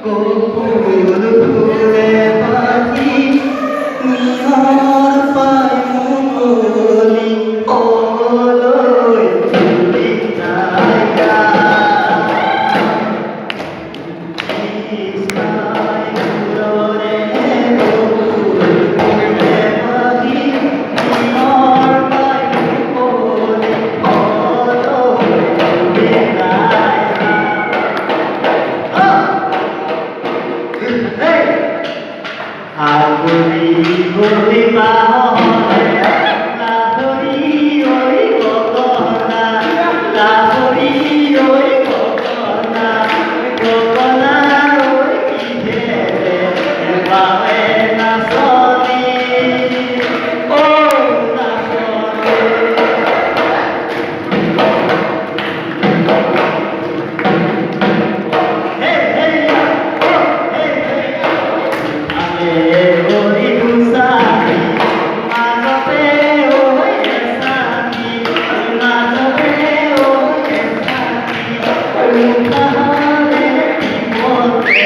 ফুল ফুলে পাখি নিহার পায় মুকলি ওলই ফুলি জায়গা ইসমাই ফুলরে ফুল ফুলে পাখি নিহার পায় মুকলি ওলই ফুলি জায়গা আগুরি গরি বাহরে লাহরি ওই গগনা লাহরি ওই গগনা গগনা ওই কিধে বাবে নাচনি ও নাচনি হে হে ও হে হে আমি গরি দুসানি মাঝপে ওই সানি মাঝপে ওই সানি উঠালে মতে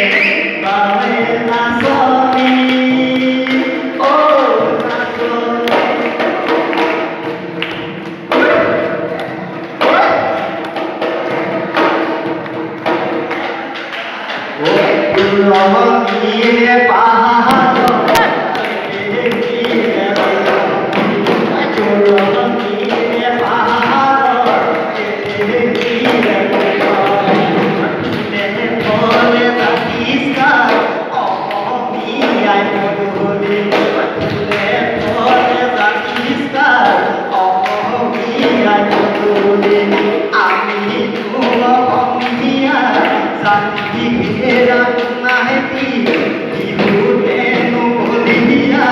বাবে নাচনি ও নাচনি রহমীরে পাহাড় রহমীরে পাহাড় ফলে থাকিসা অমিয়ায় মধুরে ফলে থাকিসা অমিয়ায় মধুরে আমি অমিয়া জানি ঘেরা নাহি বিহু তেনু বলিয়া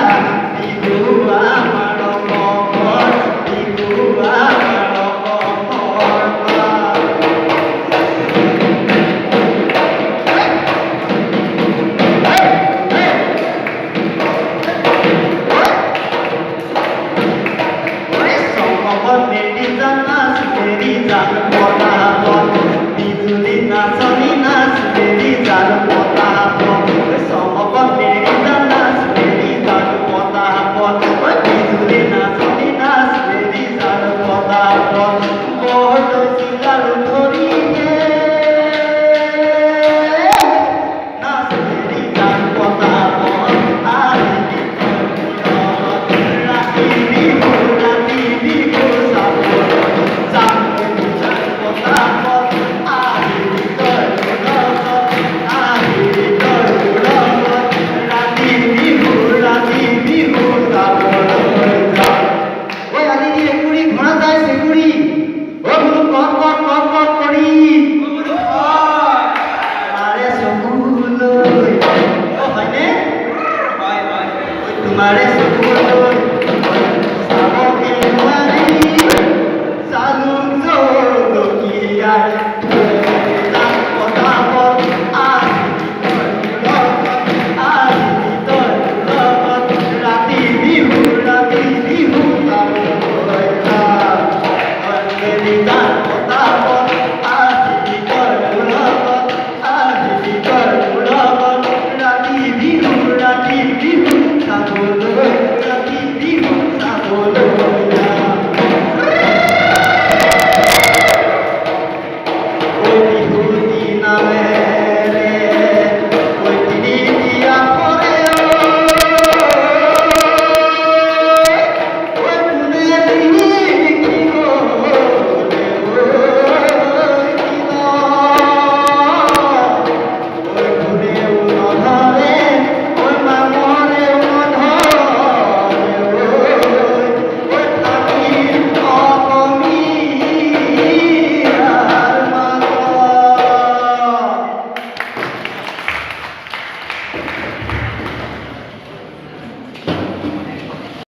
বিহু আমার কমর বিহু আমার কমর সমবর মেরি জানাস মেরি জান পনা বল বিজুলি নাচনি নাচ মেরি জান পনা বল সমবর মেরি জানাস মেরি জান পনা বল বিজুলি নাচনি নাচ মেরি জান পনা বল বড় সিঙ্গার ধরিয়ে নাচ মেরি জান পনা বল আরে রাতি বিহু তোমারে সকুল